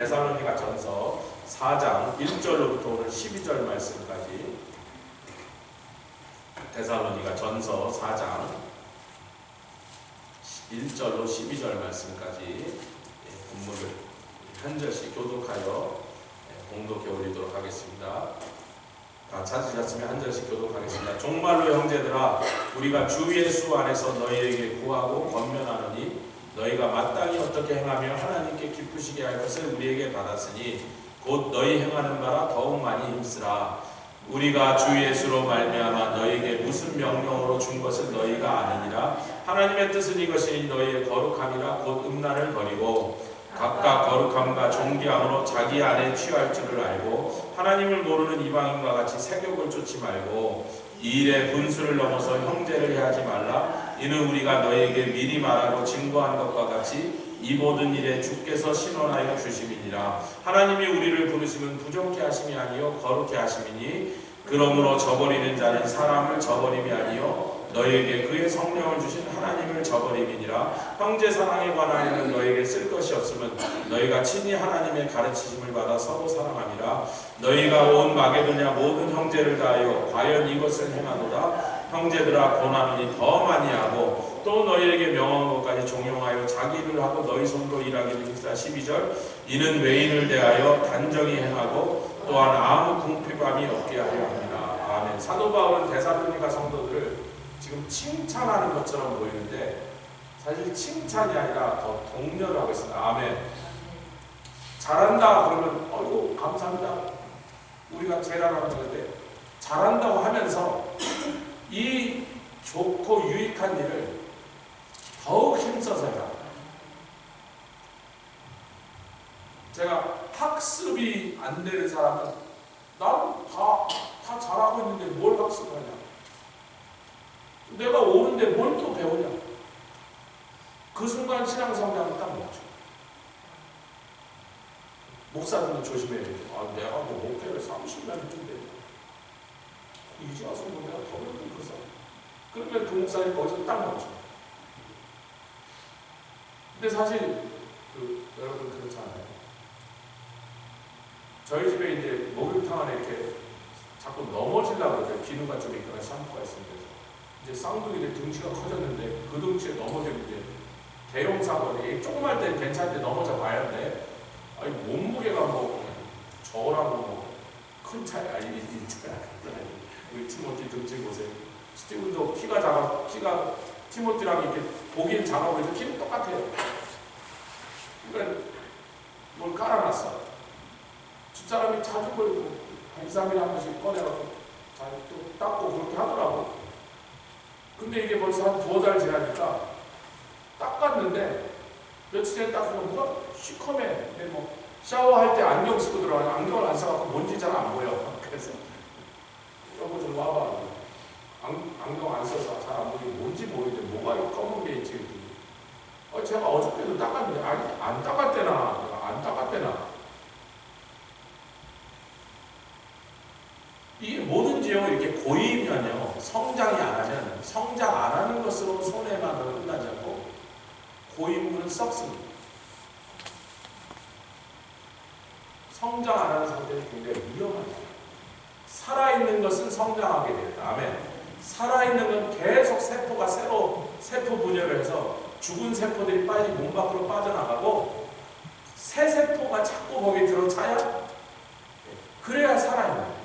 데살로니가 전서 4장 1절로부터 오늘 12절 말씀까지, 데살로니가 전서 4장 1절로 12절 말씀까지 본문을 한 절씩 교독하여 공독해 올리도록 하겠습니다. 다 찾으셨으면 한 절씩 교독하겠습니다. 종말로 형제들아, 우리가 주 예수 안에서 너희에게 구하고 권면하노니 너희가 마땅히 어떻게 행하며 하나님께 기쁘시게 할 것을 우리에게 받았으니 곧 너희 행하는 바라 더욱 많이 힘쓰라. 우리가 주 예수로 말미암아 너희에게 무슨 명령으로 준 것을 너희가 아느니라. 하나님의 뜻은 이것이니 너희의 거룩함이라. 곧 음란을 버리고 각각 거룩함과 존귀함으로 자기 안에 취할 줄을 알고 하나님을 모르는 이방인과 같이 세욕을 쫓지 말고 이 일에 분수를 넘어서 형제를 해하지 말라. 이는 우리가 너희에게 미리 말하고 증거한 것과 같이 이 모든 일에 주께서 신원하여 주심이니라. 하나님이 우리를 부르심은 부족해 하심이 아니요 거룩해 하심이니 그러므로 저버리는 자는 사람을 저버림이 아니요 너희에게 그의 성령을 주신 하나님을 저버림이니라. 형제 사랑에 관하여는 너희에게 쓸 것이 없으면 너희가 친히 하나님의 가르치심을 받아 서로 사랑함이라. 너희가 온 마게도냐 모든 형제를 다하여 과연 이것을 행하노라. 형제들아, 고난하니 더 많이 하고 또 너희에게 명한 것까지 종용하여 자기 일을 하고 너희 손으로 일하기를 힘쓰라. 12절 이는 외인을 대하여 단정히 행하고 또한 아무 궁핍함이 없게 하려 합니다. 아멘. 사도 바울은 데살로니가 성도들을 지금 칭찬하는 것처럼 보이는데 사실 칭찬이 아니라 더 독려를 하고 있습니다. 아멘. 잘한다 그러면 어이구 감사합니다. 우리가 제일 하는 건데 잘한다고 하면서 이 좋고 유익한 일을 더욱 힘써서 해라. 제가 학습이 안 되는 사람은 나는 다 잘하고 있는데 뭘 학습하냐? 내가 오는데 뭘 또 배우냐? 그 순간 신앙 성장은 딱 멈춰. 목사들은 조심해야 돼. 내가 뭐 목회를 30년 했는데 이제 와서 뭐 내가 더 배우는 거서. 그러면 그 목사님 거기서 딱 멈춰. 근데 사실 여러분 그렇잖아요. 저희 집에 이제 목욕탕 안에 이렇게 자꾸 넘어지려고 그래요. 비누가 좀 있거나 샴푸가 있습니다. 이제 쌍둥이들 등치가 커졌는데 그 등치에 넘어지는데 대형 사고에 조그만 때 괜찮은데 넘어져 봐야 돼. 아니 몸무게가 뭐 저라고 뭐 큰 차이 아니 진짜. 우리 티모티 등치 보세요. 스티븐도 키가 티모티랑 이렇게 보기엔 작아 보이죠. 키는 똑같아요. 그러니까 뭘 깔아놨어. 집사람이 자주 걸고 한 2, 3일에 한 번씩 꺼내갖고 잘 또 닦고 그렇게 하더라고. 근데 이게 벌써 한 2달 지나니까 닦았는데 며칠 전에 닦으면 뭐가 시커매. 근데 뭐 샤워할 때 안경 쓰고 들어가요. 안경을 안 써갖고 먼지 잘 안 보여. 그래서 여보 좀 와봐. 안경 안 써서 잘 안 보이고 뭔지 모르는데 뭐가 이 검은 게 있지. 제가 어저께도 닦았는데 아니 안 닦았대나. 이게 뭐든지요 이렇게 고이면요 성장이 안 하면 성장 안 하는 것으로 손해만으로 끝나지 않고 고인물은 썩습니다. 성장 안 하는 상태는 굉장히 위험합니다. 살아있는 것은 성장하게 됩니다. 아멘. 살아있는 건 계속 세포가 새로 세포 분열을 해서 죽은 세포들이 빨리 몸 밖으로 빠져나가고 새 세포가 자꾸 거기에 들어차야 그래야 살아있는 거예요.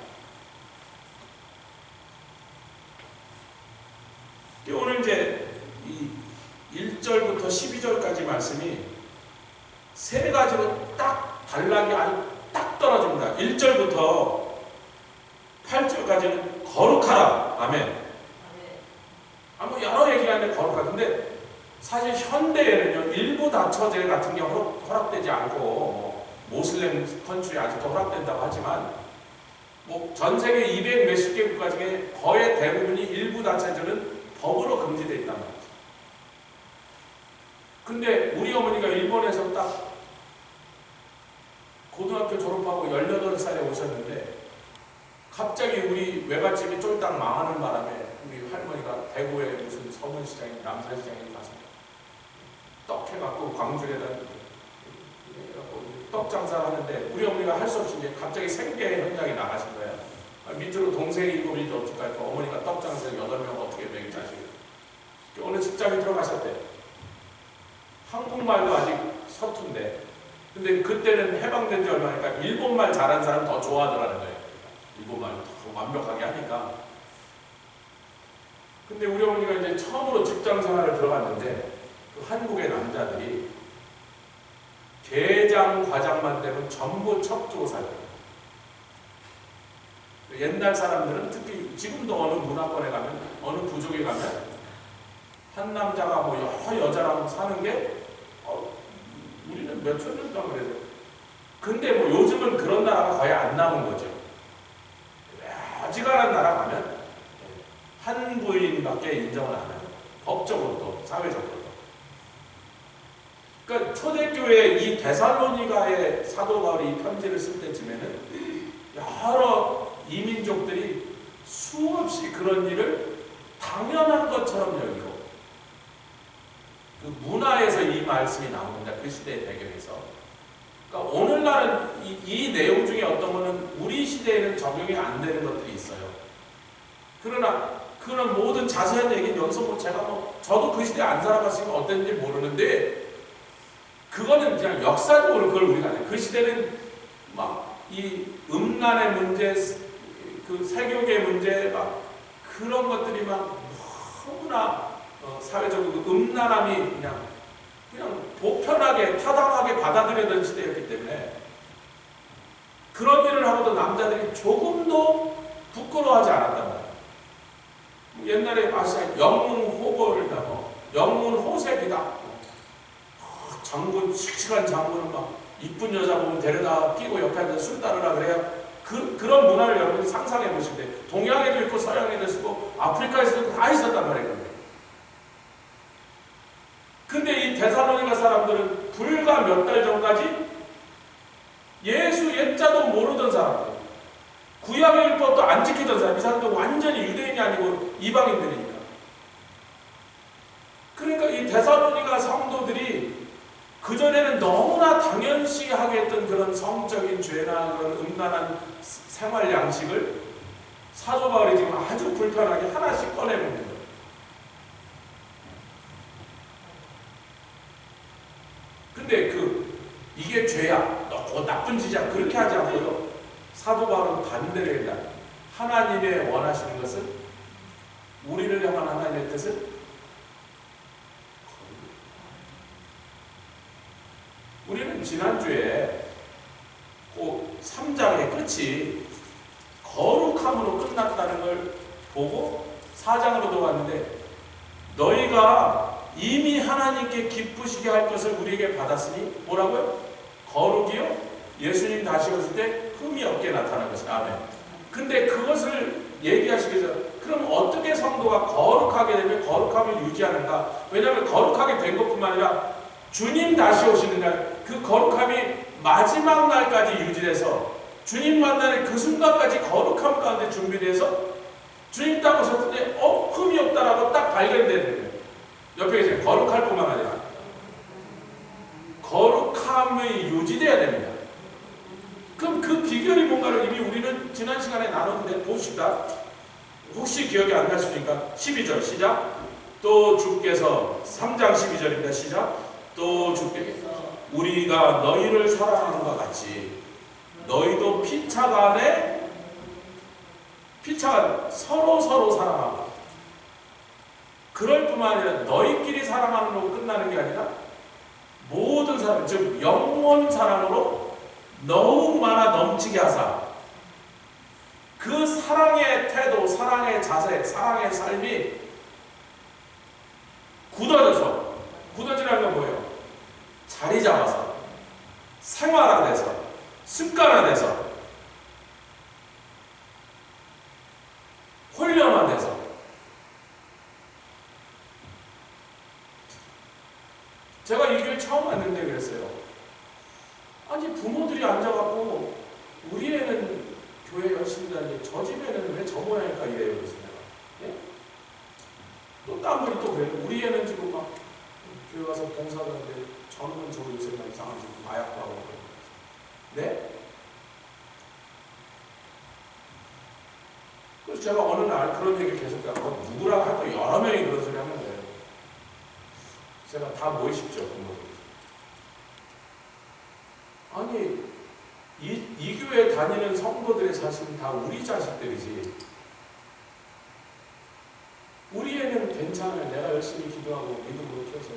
오늘 이제 이 1절부터 12절까지 말씀이 세 가지로 딱 단락이 아주 딱 떨어집니다. 1절부터 8절까지는 거룩하라. 아멘. 뭐 여러 얘기가 있는데 거룩하다. 근데 사실 현대에는요 일부 다처제 같은 게 허락되지 않고 뭐 모슬렘 컨트리 아직도 허락된다고 하지만 뭐 전 세계 200 몇십 개 국가 중에 거의 대부분이 일부 다처제는 법으로 금지되어 있단 말이죠. 근데 우리 어머니가 일본에서 딱 고등학교 졸업하고 18살에 오셨는데 갑자기 우리 외갓집이 쫄딱 망하는 바람에 우리 할머니가 대구에 무슨 서문시장에 남산시장에 가서 떡 해갖고 광주에다 떡 장사를 하는데 우리 어머니가 할 수 없이 이제 갑자기 생계 현장에 나가신 거예요. 밑으로 동생이 7이 어떡할 거, 어머니가 떡 장사를 8명 어떻게 먹이 자식을. 어느 직장에 들어가셨대요. 한국말도 아직 서툰데. 근데 그때는 해방된 지 얼마니까 일본말 잘하는 사람 더 좋아하더라는 거예요. 일본말 더 완벽하게 하니까. 근데 우리 어머니가 이제 처음으로 직장 생활을 들어갔는데 그 한국의 남자들이 대장, 과장만 되면 전부 첩조사예요. 옛날 사람들은 특히 지금도 어느 문화권에 가면, 어느 부족에 가면 한 남자가 뭐 여러 여자랑 사는 게 우리는 몇천 년 동안 그래서. 근데 뭐 요즘은 그런 나라가 거의 안 남은 거죠. 어지간한 나라 가면 한 부인밖에 인정을 안 해요. 법적으로도 사회적으로도. 그러니까 초대교회 이 데살로니가의 사도 바울이 편지를 쓸 때쯤에는 여러 이민족들이 수없이 그런 일을 당연한 것처럼 여기고, 그 문화에서 이 말씀이 나옵니다. 그 시대의 배경에서. 그러니까 오늘날은 이 내용 중에 어떤 거는 우리 시대에는 적용이 안 되는 것들이 있어요. 그러나 그런 모든 자세한 얘기는 여기서 뭐 제가 저도 그 시대에 안 살아봤으니까 어땠는지 모르는데, 그거는 그냥 역사적으로 그걸 우리가 안 해요. 그 시대는 막 이 음란의 문제, 그 세교계 문제, 막 그런 것들이 막 너무나 사회적으로 그 음란함이 그냥 보편하게 타당하게 받아들여던 시대였기 때문에 그런 일을 하고도 남자들이 조금도 부끄러워하지 않았단 말이에요. 옛날에 아시아 영문호벌을 다 영문호색이다. 장군, 씩씩한 장군은 막 이쁜 여자 보면 데려다 끼고 옆에 앉아서 술 따르라 그래야 그런 문화를 여러분이 상상해 보시는데, 동양에도 있고 서양에도 있고 아프리카에서도 다 있었단 말이에요. 근데 이 데살로니가 사람들은 불과 몇 달 전까지 예수 옛자도 모르던 사람들, 구약의 율법도 안 지키던 사람, 이 사람들 완전히 유대인이 아니고 이방인들이니까. 그러니까 이 데살로니가 성도들이 그전에는 너무나 당연시하게 했던 그런 성적인 죄나 그런 음란한 생활 양식을 사도 바울이 지금 아주 불편하게 하나씩 꺼내는 거예요. 근데 이게 죄야, 너 나쁜 짓이야, 그렇게 하지 않고요. 사도 바울은 반대로 했다. 하나님의 원하시는 것은, 우리를 향한 하나님의 뜻은, 우리는 지난주에 그 3장의 끝이 거룩함으로 끝났다는 걸 보고 4장으로 들어갔는데, 너희가 이미 하나님께 기쁘시게 할 것을 우리에게 받았으니 뭐라고요? 거룩이요? 예수님 다시 오실 때 흠이 없게 나타난 것이다. 아멘. 근데 그것을 얘기하시기 위해서 그럼 어떻게 성도가 거룩하게 되면 거룩함을 유지하는가? 왜냐하면 거룩하게 된 것뿐만 아니라 주님 다시 오시는 날, 그 거룩함이 마지막 날까지 유지돼서 주님 만나는 그 순간까지 거룩함 가운데 준비돼서 주님 딱 오셨을 때 흠이 없다라고 딱 발견되는 거예요. 옆에 이제 거룩할 뿐만 아니라 거룩함이 유지돼야 됩니다. 그럼 그 비결이 뭔가를 이미 우리는 지난 시간에 나눴는데 봅시다. 혹시 기억이 안 나십니까? 12절 시작. 또 주께서 3장 12절입니다. 시작. 또 주께서 우리가 너희를 사랑하는 것 같이 너희도 피차간에 서로 사랑하고, 그럴 뿐만 아니라 너희끼리 사랑하는 걸로 끝나는 게 아니라 모든 사람, 즉 영원 사랑으로 너무 많아 넘치게 하사 그 사랑의 태도, 사랑의 자세, 사랑의 삶이 굳어지라는 건 뭐예요? 자리 잡아서 생활화돼서 습관화돼서 훈련화돼서. 제가 이 교회 처음 왔는데 그랬어요. 아니 부모들이 앉아갖고 우리 애는 교회 열심히 다니는데 저 집에는 왜 저 모양일까 이래요. 그래서 내가 또 딴 분이 또 그래요. 우리 애는 지금 막 교회 와서 봉사하는데 저는 저 요새 막 이상한 짓 마약도 하고. 네? 그래서 제가 어느 날 그런 얘기 계속 하고 누구랑 하고 여러 명이 그런 소리 하는 거예요. 제가 다 모이십시오. 아니 이 교회 다니는 성도들의 자식은 다 우리 자식들이지. 우리 애는 괜찮아요. 내가 열심히 기도하고 믿음으로 켜서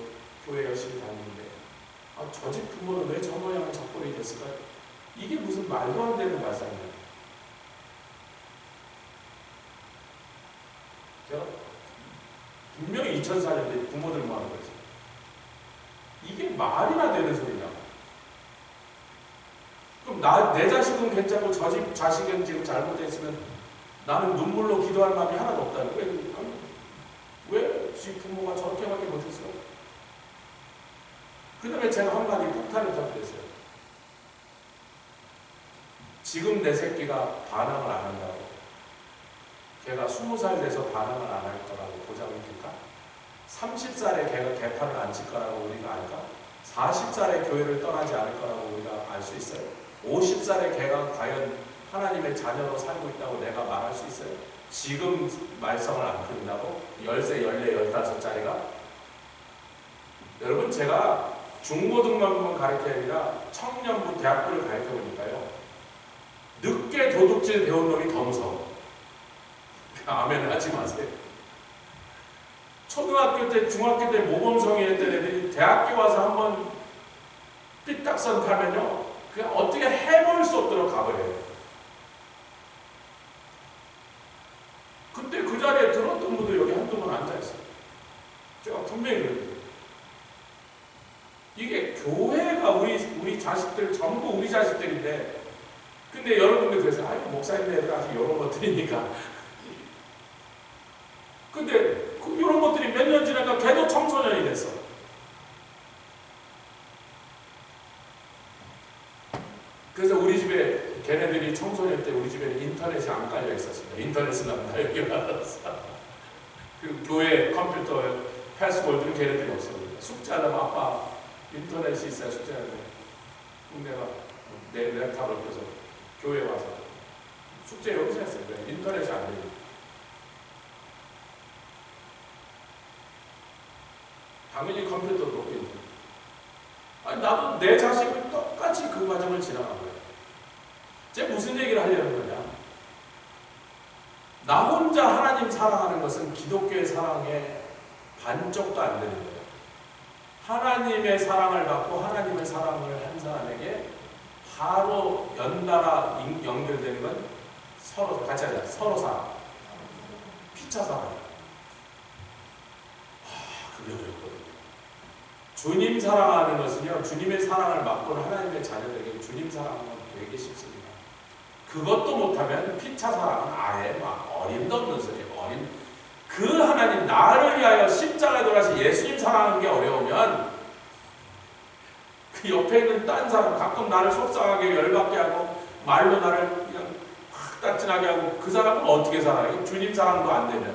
교회 열심히 다니는데 저 집 부모는 왜 저 모양의 적골이 됐을까? 이게 무슨 말도 안 되는 말씀이에요. 제가 분명히 2004년대 부모들 모아놓은 거지. 이게 말이나 되는 소리냐? 그럼 내 자식은 괜찮고 저 집 자식은 지금 잘못됐으면 나는 눈물로 기도할 마음이 하나도 없다는 거예요. 왜 지 부모가 저렇게밖에 못했어? 그 다음에 제가 한마디 폭탄을 터뜨렸어요. 지금 내 새끼가 반항을 안 한다고 걔가 20살 돼서 반항을 안 할 거라고 보장을 줄까? 30살에 걔가 개판을 안 칠 거라고 우리가 알까? 40살에 교회를 떠나지 않을 거라고 우리가 알 수 있어요? 50살에 걔가 과연 하나님의 자녀로 살고 있다고 내가 말할 수 있어요? 지금 말썽을 안 부린다고? 10세, 14, 15짜리가? 여러분 제가 중고등학교만 가르쳐야 아니라 청년부 대학교를 가르쳐 보니까요. 늦게 도둑질 배운 놈이 더 무서워. 아멘 하지 마세요. 초등학교 때, 중학교 때 모범성이 했던 애들이 대학교 와서 한번 삐딱선 타면요. 그냥 어떻게 해볼 수 없도록 가버려요. 그때 그 자리에 들었던 분들 여기 한두 분 앉아있어요. 제가 분명히 그랬어요. 이게 교회가 우리 자식들 전부 우리 자식들인데 근데 여러분들 그래서 목사님 애들 아직 이런 것들이니까 근데 이런 것들이 몇 년 지나니까 걔도 청소년이 됐어. 그래서 우리 집에 걔네들이 청소년 때 우리 집에는 인터넷이 안 깔려 있었습니다. 인터넷은 안 다 여기 알았어. 그 교회 컴퓨터 패스워드는 걔네들이 없습니다. 숙제하다가 아빠 인터넷이 있어야 숙제하는데 내가 내 랩탑을 켜서 교회 와서 숙제 여기서 했어요. 인터넷이 안 돼요. 당연히 컴퓨터도 없고 아니 나도 내 자식을 똑같이 그 과정을 지나간 거예요. 제가 무슨 얘기를 하려는 거냐? 나 혼자 하나님 사랑하는 것은 기독교의 사랑의 반쪽도 안 되는 거예요. 하나님의 사랑을 받고 하나님의 사랑을 한 사람에게 바로 연달아 연결되는 건 서로 같이 하자. 서로 사랑. 피차 사랑. 그게 어렵거든요. 주님 사랑하는 것은요. 주님의 사랑을 받고 하나님의 자녀들에게 주님 사랑은 되게 쉽습니다. 그것도 못하면 피차 사랑은 아예 막 어림도 없는 소리예요. 그 하나님 나를 위하여 십자가에 돌아서 예수님 사랑하는 게 어려우면 그 옆에 있는 딴 사람 가끔 나를 속상하게 열받게 하고 말로 나를 그냥 확 따진하게 하고 그 사람은 어떻게 살아요? 주님 사랑도 안 되면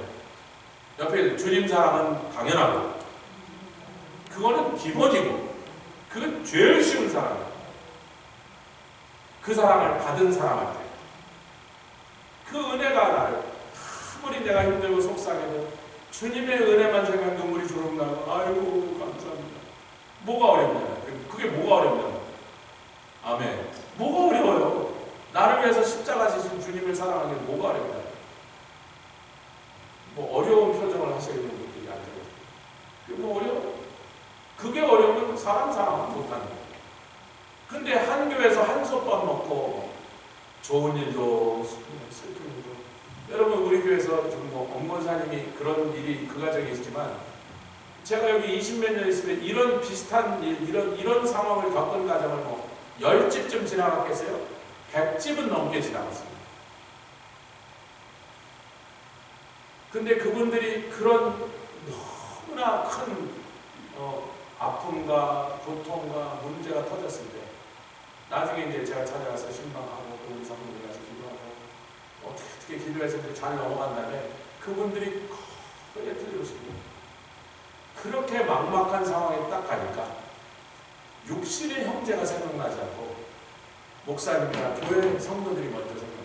옆에 주님 사랑은 당연하고 그거는 기본이고 그건 제일 쉬운 사랑이에요. 그 사랑을 받은 사람한테 그 은혜가 나를 아무리 내가 힘들고 속상해도 주님의 은혜만 생각하면 눈물이 주룩 나고 아이고 감사합니다. 뭐가 어렵냐? 그게 뭐가 어렵냐? 아멘. 뭐가 어려워요? 나를 위해서 십자가 지신 주님을 사랑하는 게 뭐가 어렵냐? 뭐 어려운 표정을 하셔야 되는 분들이 안 돼요. 그게 뭐 어려워? 그게 어려우면 사람 사랑은 못하는 거예요. 근데 한 교회에서 한솥밥 먹고 좋은 일도 슬픈 일도 여러분 우리 교회에서 지금 뭐 엄건사님이 그런 일이 그 가정에 있지만 제가 여기 20몇 년 있으면 이런 비슷한 일, 이런 상황을 겪은 가정을 뭐 10집쯤 지나갔겠어요? 100집은 넘게 지나갔습니다. 근데 그분들이 그런 너무나 큰 아픔과 고통과 문제가 터졌을 때 나중에 이제 제가 찾아가서 신방하고 그 우리 성도들 가서 기도하고 어떻게 기도해서 잘 넘어간 다음에 그분들이 크게 틀리셨습니다. 그렇게 막막한 상황에 딱 가니까 육신의 형제가 생각나지 않고 목사님이나 교회 성도들이 먼저 생각해요.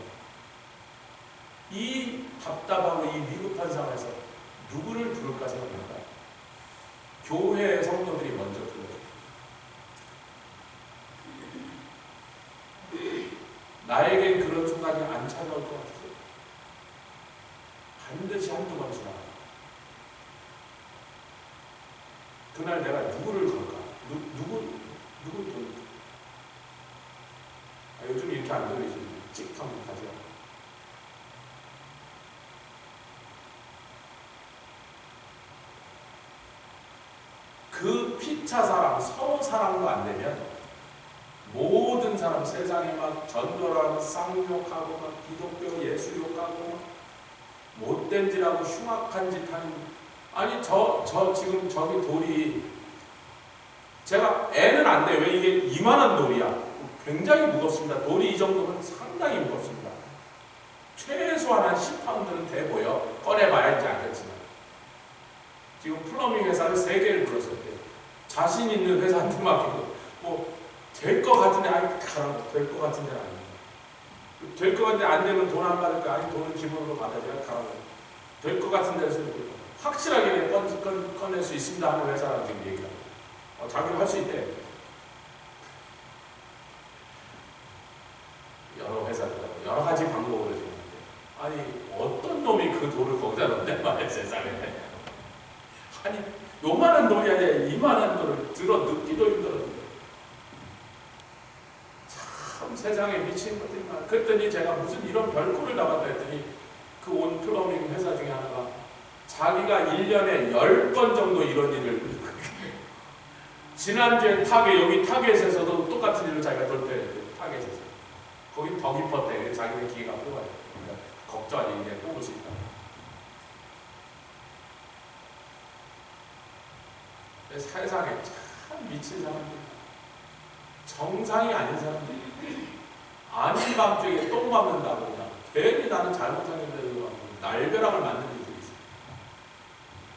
이 답답하고 이 위급한 상황에서 누구를 부를까 생각합니다. 교회 성도들이 먼저 불러요. 나에겐 그런 순간이 안 찾아올 것 같아요. 반드시 한두 번 지나. 그날 내가 누구를 걸까? 누굴 부를까? 요즘 이렇게 안 들리지. 찍하면 가죠. 그 피차 사랑, 서로 사랑도 안 되면 모든 사람 세상에 막 전도랑 쌍욕하고 막 기독교 예수욕하고 막 못된 짓하고 흉악한 짓 하는, 아니 저 지금 저기 돌이 제가 애는 안 돼. 왜 이게 이만한 돌이야. 굉장히 무겁습니다. 돌이 이 정도면 상당히 무겁습니다. 최소한 한 10파운드는 돼 보여. 꺼내봐야 이제 알겠지만 지금 플러밍 회사를 3개를 불렀을 때 자신 있는 회사한테 맡기고 뭐 될 것 같은데 아니 가라고 될 것 같은데 아니에요. 될 것 같은데 안 되면 돈 안 받을 거 아니 돈은 기본으로 받아줘야 가라고 될 것 같은 데서 확실하게 꺼낼 수 있습니다 하는 회사랑 지금 얘기하고 자기는 할 수 있대. 여러 회사들하고 여러 가지 방법으로 지금 아니 어떤 놈이 그 돌을 거기다 넣는단 말이야 세상에. 아니 요만한 돌이 아니라 이만한 돌을 들어 넣기도 힘들었는데 참 세상에 미친 것들이 많아. 그랬더니 제가 무슨 이런 별꼴을 나갔다 했더니 그 온 플러밍 회사 중에 하나가 자기가 1년에 10번 정도 이런 일을 지난주에 여기 타겟에서도 똑같은 일을 자기가 돌파했대요. 타겟에서 거기 더 깊었대. 자기는 기회가 뽑아요. 그러니까 걱정하지 이제 뽑을 수 있다. 세상에 참 미친 사람들, 정상이 아닌 사람들, 아닌 밤중에 똥 밟는다고 그냥 괜히 나는 잘못하는데도 날벼락을 맞는 일들이 있어요.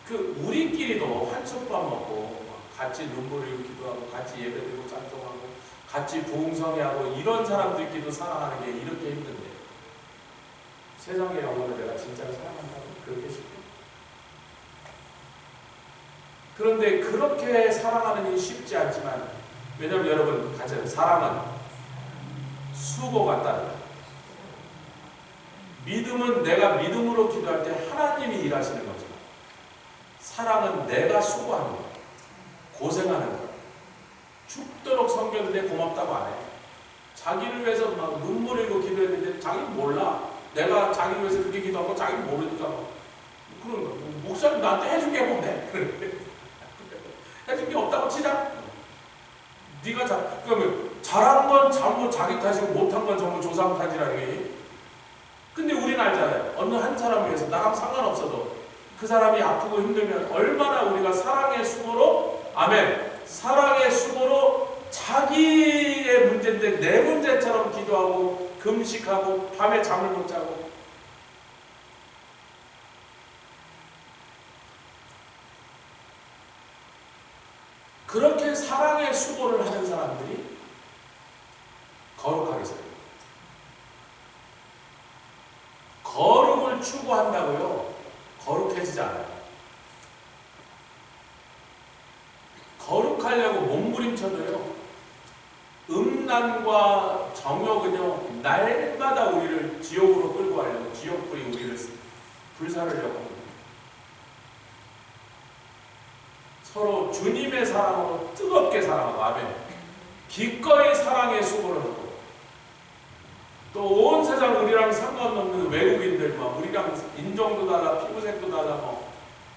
그 우리끼리도 한솥밥 먹고 같이 눈물을 흘리기도 하고 같이 예배드리고 찬송하고 같이 부흥성회하고 이런 사람들끼리도 사랑하는 게 이렇게 힘든데 세상의 영혼을 내가 진짜로 사랑한다고 그렇게 쉽게. 그런데 그렇게 사랑하는 일이 쉽지 않지만 왜냐하면 여러분 같이 사랑은 수고가 따르다. 믿음은 내가 믿음으로 기도할 때 하나님이 일하시는 거죠. 사랑은 내가 수고하는 거예요. 고생하는 거예요. 죽도록 섬겼는데 고맙다고 안 해. 자기를 위해서 막 눈물 흘리고 기도했는데 자기는 몰라. 내가 자기를 위해서 그렇게 기도하고 자기는 모르니까 그런 거. 목사님 나한테 해준 게 뭔데? 해준 게 없다고 치자. 네가 그러면 잘한 건 전부 자기 탓이고 못한 건 전부 조상 탓이라는 게. 근데 우리는 알잖아요. 어느 한 사람을 위해서 나랑 상관없어도 그 사람이 아프고 힘들면 얼마나 우리가 사랑의 수고로, 아멘, 사랑의 수고로 자기의 문제인데 내 문제처럼 기도하고 금식하고 밤에 잠을 못 자고. 그렇게 사랑의 수고를 하는 사람들이 거룩하게 살아요. 거룩을 추구한다고요. 거룩해지지 않아요. 거룩하려고 몸부림쳐도요. 음란과 정욕은요. 날마다 우리를 지옥으로 끌고 가려고 지옥불이 우리를 불사르려고 합니다. 서로 주님의 사랑으로 뜨겁게 사랑하고 아멘. 기꺼이 사랑의 수고를 하고 또 온 세상 우리랑 상관없는 외국인들 막 우리랑 인종도 달라 피부색도 달라 뭐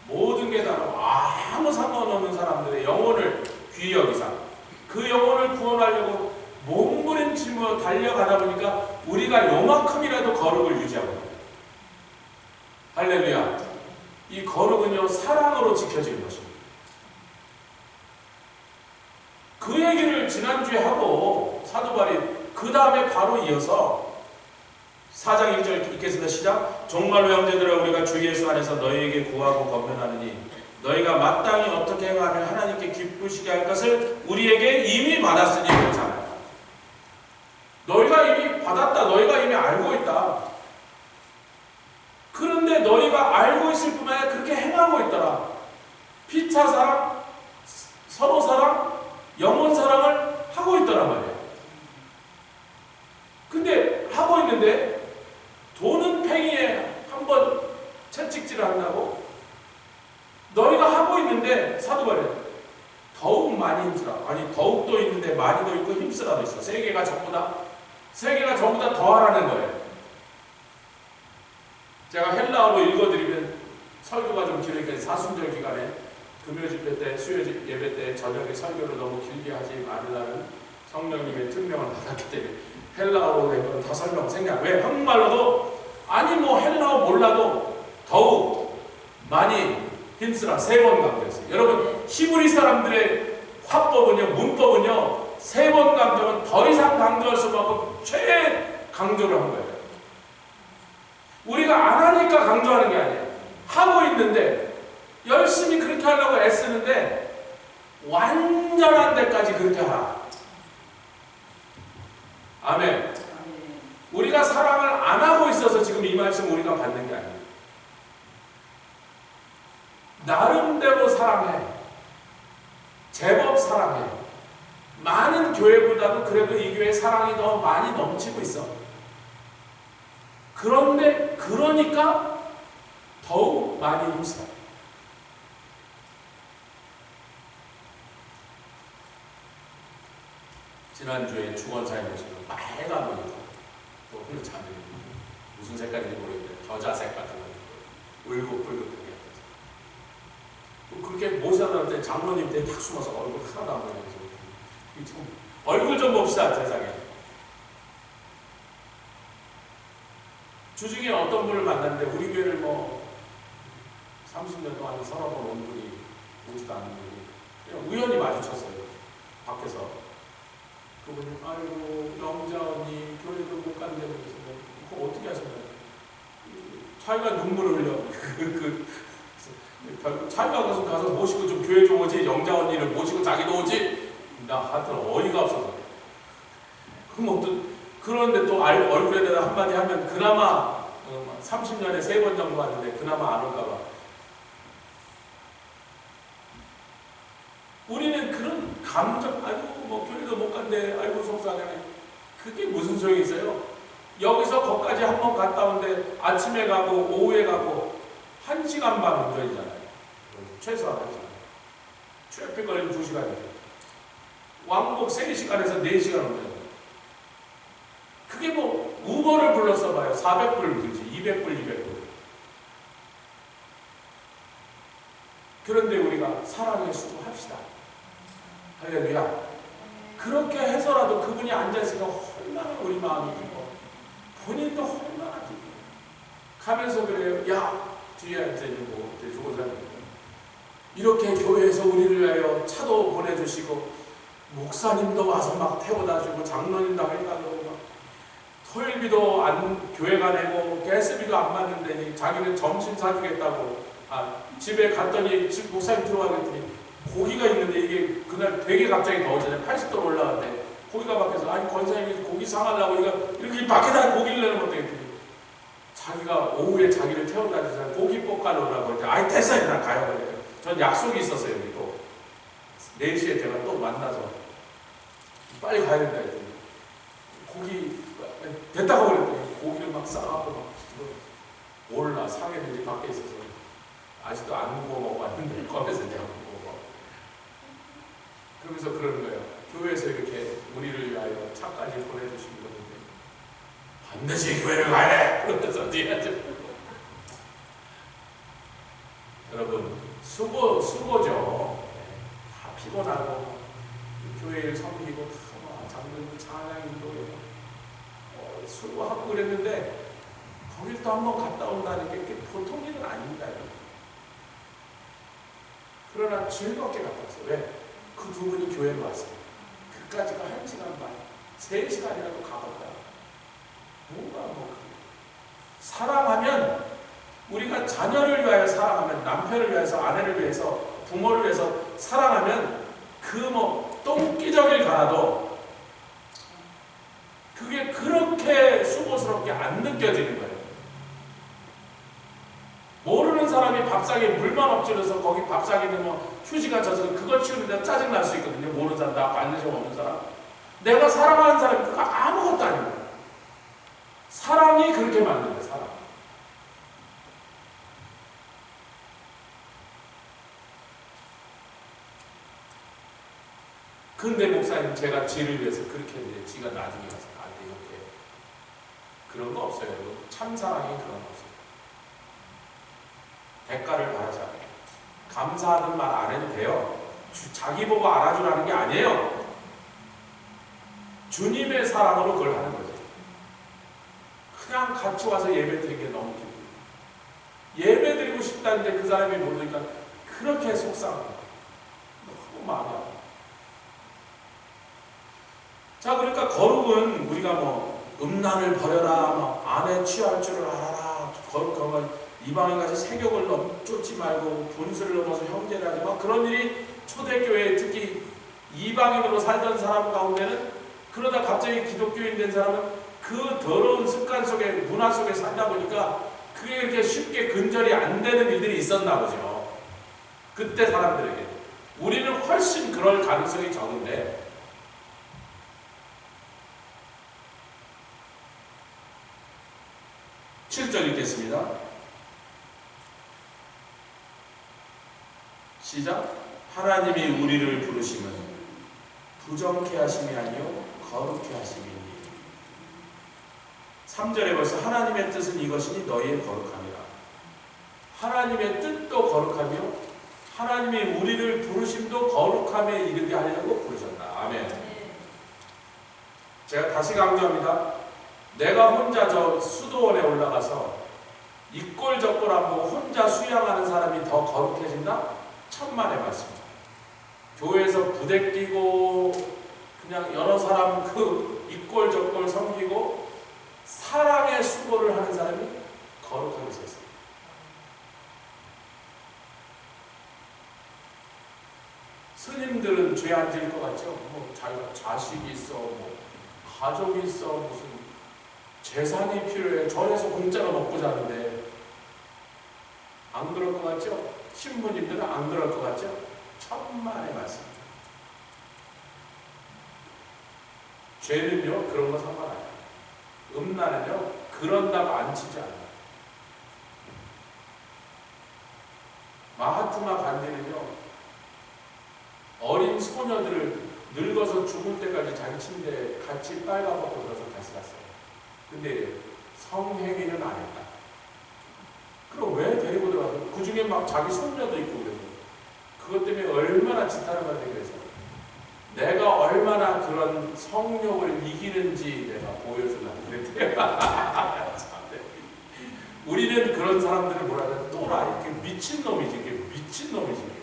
모든 게 달라 아무 상관없는 사람들의 영혼을 귀히 여기사 그 영혼을 구원하려고 몸부림치며 달려가다 보니까 우리가 요만큼이라도 거룩을 유지하고 있어요. 할렐루야. 이 거룩은요 사랑으로 지켜지는 것입니다. 그 얘기를 지난주에 하고 사도 바울이 그 다음에 바로 이어서 4장 1절 읽겠습니다. 시작. 정말로 형제들아 우리가 주 예수 안에서 너희에게 구하고 권면하느니 너희가 마땅히 어떻게 행하면 하나님께 기쁘시게 할 것을 우리에게 이미 받았으니 그렇잖아요. 너희 받았다. 너희가 이미 알고 있다. 그런데 너희가 알고 있을 뿐만 아니라 그렇게 행하고 있더라. 피차 사랑, 서로 사랑, 영혼 사랑을 하고 있더란 말이에요. 근데 하고 있는데 도는 팽이에 한번 채찍질을 한다고? 너희가 하고 있는데 사도 바울이 더욱 많이 힘쓰라. 아니 더욱도 있는데 많이도 있고 힘쓰라도 있어. 세 개가 전부 다 더하라는 거예요. 제가 헬라어로 읽어드리면 설교가 좀 길으니까 사순절 기간에 금요 집회 때, 수요 예배 때 저녁에 설교를 너무 길게 하지 말라는 성령님의 특명을 받았기 때문에 헬라어로 된 건 다 설명 생략. 왜? 한국말로도 아니 뭐 헬라어 몰라도 더욱 많이 힘쓰라. 3번 강조했어요. 여러분 히브리 사람들의 화법은요, 문법은요 3번 강조는 더 이상 강조할 수 없고 최 강조를 한 거예요. 우리가 안 하니까 강조하는 게 아니에요. 하고 있는데 열심히 그렇게 하려고 애쓰는데 완전한 데까지 그렇게 하라. 아멘. 우리가 사랑을 안 하고 있어서 지금 이 말씀 우리가 받는 게 아니에요. 나름대로 사랑해. 제법 사랑해. 많은 교회보다도 그래도 이 교회 사랑이 더 많이 넘치고 있어. 그런데 그러니까 더욱 많이 힘써. 지난주에 주권사님 오시고 빨간 옷 입고 또 흘러차는 무슨 색깔인지 모르겠는데 겨자색 같은 거 울긋불긋하게 그렇게 모셔놓을 때 장로님 때 탁 숨어서 얼굴 하나도 안 보여서 얼굴 좀 봅시다. 세상에 주중에 어떤 분을 만났는데 우리 교회를 뭐 30년 동안 서너 번 온 분이 오지도 않는 분이 그냥 우연히 마주쳤어요. 밖에서 그분이 아이고 영자 언니 교회도 못 간다고 해서 그거 어떻게 하셨나요? 자기가 눈물을 흘려. 결국 자기가 가서 모시고 좀 교회 좀 오지, 영자 언니를 모시고 자기도 오지. 나 하여튼 어이가 없어서. 그럼 어떤 그런데 또 얼굴에다 한마디 하면 그나마 30년에 3번 정도 왔는데 그나마 안 올까봐. 우리는 그런 감정, 아이고 뭐 교회도 못 간대, 아이고 속상하네. 그게 무슨 소용이 있어요? 여기서 거기까지 한 번 갔다 온데 아침에 가고 오후에 가고 1시간 반 운전이잖아요. 최소한 1시간. 트래픽 걸리면 2시간이죠. 왕복 3시간에서 4시간 운전. 그게 뭐 우버를 불러서 봐요. 400불 들지, 200불, 200불. 그런데 우리가 사랑의 수고합시다. 할렐루야. 그렇게 해서라도 그분이 앉아있으니까 얼마나 우리 마음이 기뻐. 본인도 얼마나 기뻐. 가면서 그래요. 야, 뒤에 앉아있는 거 좋은 사람입니다. 이렇게 교회에서 우리를 위하여 차도 보내주시고 목사님도 와서 막 태워다주고 장로님도 하려고 막 토요일비도 안 교회가 내고 가스비도 안 받는다니 자기는 점심 사주겠다고 집에 갔더니 집 목사님 들어가겠더니 고기가 있는데 이게 그날 되게 갑자기 더워지네. 80도로 올라갔대. 고기가 밖에서 아니 권사님이 고기 상하려고 이렇게 밖에다 고기를 내는 것도 있더니 자기가 오후에 자기를 태워다 주잖아요. 고기 볶아 놓으라고 했더니 아이 됐어요. 난 가요. 그래요. 전 약속이 있었어요. 여기 또 4시에 제가 또 만나서 빨리 가야 된다 했더니 고기 됐다고 그랬더니 고기를 막 싸갖고 막 몰라 상했는지 밖에 있어서 아직도 안 구워 먹고 왔는데 거기서 이제 안 구워 먹어. 그러면서 그러는 거예요. 교회에서 이렇게 우리를 위하여 차까지 보내주신 건데 반드시 교회를 가야 돼! 그러면서 뒤에 여러분 수고죠. 다 피곤하고 교회를 섬기고 장로님도 찬양인도 수고하고 그랬는데 거길 또 한번 갔다 온다는 게 보통 일은 아닙니다. 그러나 즐겁게 갔다 왔어요. 왜? 그 두 분이 교회로 왔어요. 그까지가 1시간 반, 3시간이라도 가봤다. 뭔가 뭐 사랑하면 우리가 자녀를 위하여 사랑하면 남편을 위해서 아내를 위해서 부모를 위해서 사랑하면 그 뭐 똥기저길 가라도 그게 그렇게 수고스럽게 안 느껴지는 거예요. 모르는 사람이 밥상에 물만 엎질러서 거기 밥상에 뭐 휴지가 젖어서 그거 치우는데 짜증 날 수 있거든요. 모르는 사람, 나 관심 없는 사람. 내가 사랑하는 사람이 그거 아무것도 아닙니다. 사랑이 그렇게 만든 거예요. 사랑. 근데 목사님, 제가 지를 위해서 그렇게 했는데 지가 나중에 가서 나한테 이렇게 그런 거 없어요. 참 사랑이 그런 거 없어요. 대가를 바라지 않아요. 감사하는 말 안 해도 돼요. 자기 보고 알아주라는 게 아니에요. 주님의 사랑으로 그걸 하는 거죠. 그냥 같이 와서 예배 드리는 게 너무 기쁘고, 예배 드리고 싶다는데 그 사람이 못 오니까 그렇게 속상하고 너무 마음이 아파요. 자, 그러니까 거룩은 우리가 뭐 음란을 버려라, 뭐 안에 취할 줄을 알아라, 거룩하면 이방인까지 세격을 쫓지 말고 분수를 넘어서 형제를 하지 마, 그런 일이 초대교회에 특히 이방인으로 살던 사람 가운데는, 그러다 갑자기 기독교인 된 사람은 그 더러운 습관 속에, 문화 속에 살다 보니까 그게 그렇게 쉽게 근절이 안 되는 일들이 있었나 보죠. 그때 사람들에게. 우리는 훨씬 그럴 가능성이 적은데, 7절 읽겠습니다. 시작. 하나님이 우리를 부르심은 부정케 하심이 아니요 거룩케 하심이니. 3절에 벌써 하나님의 뜻은 이것이니 너희의 거룩함이라. 하나님의 뜻도 거룩하며 하나님이 우리를 부르심도 거룩함에 이르게 하려고 부르셨다. 아멘. 제가 다시 강조합니다. 내가 혼자 저 수도원에 올라가서 이꼴저꼴 안 보고 혼자 수양하는 사람이 더 거룩해진다? 천만의 말씀입니다. 교회에서 부대 끼고 그냥 여러 사람 그 이꼴저꼴 섬기고 사랑의 수고를 하는 사람이 거룩하게 서 있습니다. 스님들은 죄 안 지을 것 같죠? 뭐 자기가 자식이 있어, 뭐 가족이 있어, 무슨 재산이 필요해, 절에서 공짜로 먹고 자는데 안 그럴 것 같죠? 신부님들은 안 그럴 것 같죠? 천만의 말씀입니다. 죄는요 그런 거 상관 안 해요. 음란은요 그런다고 안 치지 않아요. 마하트마 간디는요 어린 소녀들을 늙어서 죽을 때까지 자기 침대에 같이 빨가벗고 들어서 다시 갔어요. 근데 성행위는 안 했다. 그럼 왜 데리고 들어가서, 그 중에 막 자기 손녀도 있고 그래서 그것 때문에 얼마나 지탄을 받게 그래서 내가 얼마나 그런 성욕을 이기는지 내가 보여주려고 그랬대요. 우리는 그런 사람들을 뭐라 하냐, 또라, 이렇게 미친놈이지, 이게 미친놈이지.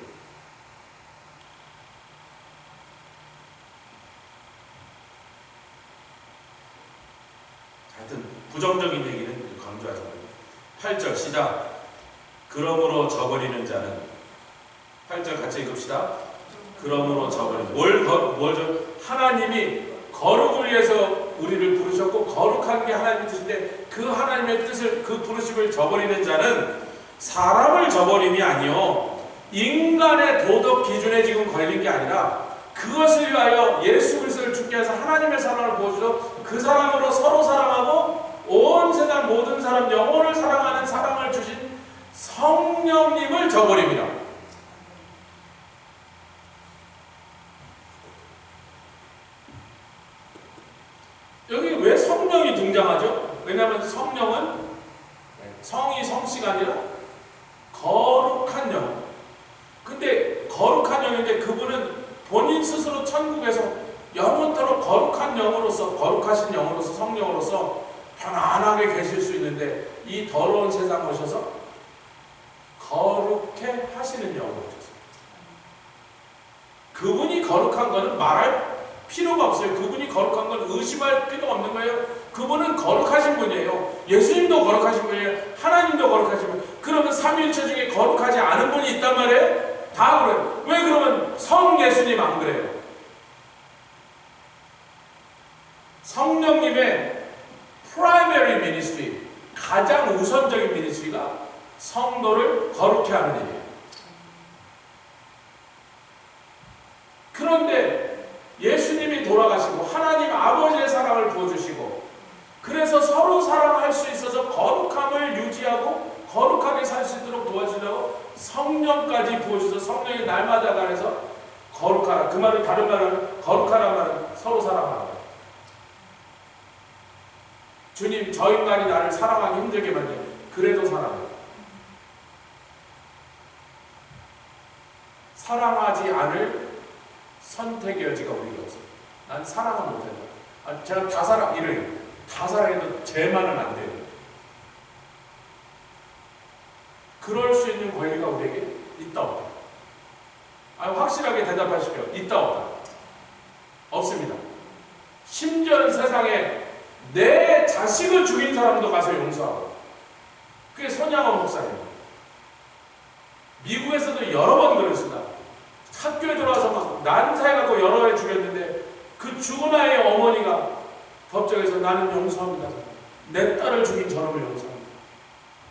하여튼 부정적인 얘기는 강조하지 말고. 8절 시작. 그러므로 저버리는 자는, 8절 같이 읽읍시다. 그러므로 저버리는, 하나님이 거룩을 위해서 우리를 부르셨고 거룩한 게 하나님의 뜻인데, 그 하나님의 뜻을, 그 부르심을 저버리는 자는 사람을 저버림이 아니요 인간의 도덕 기준에 지금 걸린 게 아니라 그것을 위하여 예수 그리스도를 죽게 해서 하나님의 사랑을 보여주어 그 사랑으로 서로 사랑하고 온 세상 모든 사람 영혼을 사랑하는 사랑을 주신 성령님을 저버립니다. 여기 왜 성령이 등장하죠? 왜냐하면 성령은 성이 성씨가 아니라 거룩한 영. 근데 거룩한 영인데 그분은 본인 스스로 천국에서 영원토록 거룩한 영으로서, 거룩하신 영으로서, 성령으로서 편안하게 계실 수 있는데 이 더러운 세상 오셔서 거룩해 하시는 영으로 오셨습니다. 그분이 거룩한 것은 말할 필요가 없어요. 그분이 거룩한 건 의심할 필요가 없는 거예요. 그분은 거룩하신 분이에요. 예수님도 거룩하신 분이에요. 하나님도 거룩하신 분이에요. 그러면 삼위일체 중에 거룩하지 않은 분이 있단 말이에요? 다 그래요. 왜 그러면 성 예수님 안 그래요? 성령님의 프라이머리 가장 우선적인 미니스트리가 성도를 거룩해 하는 일이에요. 그런데 예수님이 돌아가시고 하나님 아버지의 사랑을 부어주시고 그래서 서로 사랑할 수 있어서 거룩함을 유지하고 거룩하게 살 수 있도록 도와주려고 성령까지 부어주셔서 성령이 날마다 가해서 거룩하라. 그 말은 다른 말은 거룩하라 말은 서로 사랑하라. 주님 저 인간이 나를 사랑하기 힘들게 만들어. 그래도 사랑해. 사랑하지 않을 선택의 여지가 우리가 없어요. 난 사랑은 못한다. 제가 다 사랑해도 제 말은 안 돼요. 그럴 수 있는 권리가 우리에게 있다 없다? 확실하게 대답하십시오. 있다 없다? 없습니다. 심지어는 세상에 내 자식을 죽인 사람도 가서 용서하고. 그게 손양원 목사님. 미국에서도 여러 번 그랬습니다. 학교에 들어와서 막 난사해갖고 여러 해 죽였는데 그 죽은 아이의 어머니가 법정에서 나는 용서합니다. 내 딸을 죽인 저놈을 용서합니다.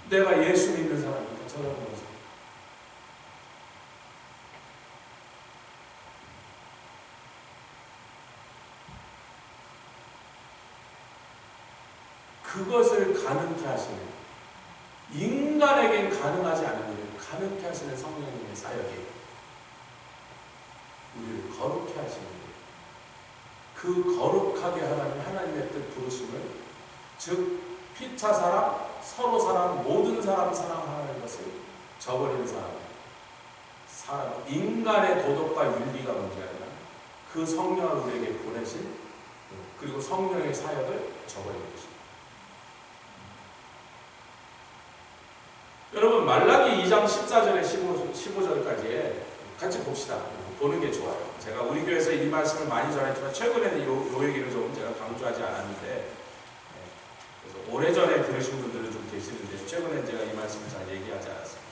내가 예수 믿는 사람입니다. 저놈을 용서합니다. 그것을 가능케 하시는, 인간에겐 가능하지 않은 일을 가능케 하시는 성령님의 사역이 우리를 거룩케 하시는 일. 그 거룩하게 하라는 하나님의 뜻 부르심을, 즉 피차 사랑, 서로 사랑, 모든 사람 사랑하는 것을 저버리는 사람, 인간의 도덕과 윤리가 문제가 아니라 그 성령을 우리에게 보내신, 그리고 성령의 사역을 저버리는 것입니다. 여러분 말라기 2장 14절에 15절까지 같이 봅시다. 보는 게 좋아요. 제가 우리 교회에서 이 말씀을 많이 전했지만 최근에는 요 얘기를 좀 제가 강조하지 않았는데, 그래서 오래전에 들으신 분들은 좀 계시는데 최근에 제가 이 말씀을 잘 얘기하지 않았습니다.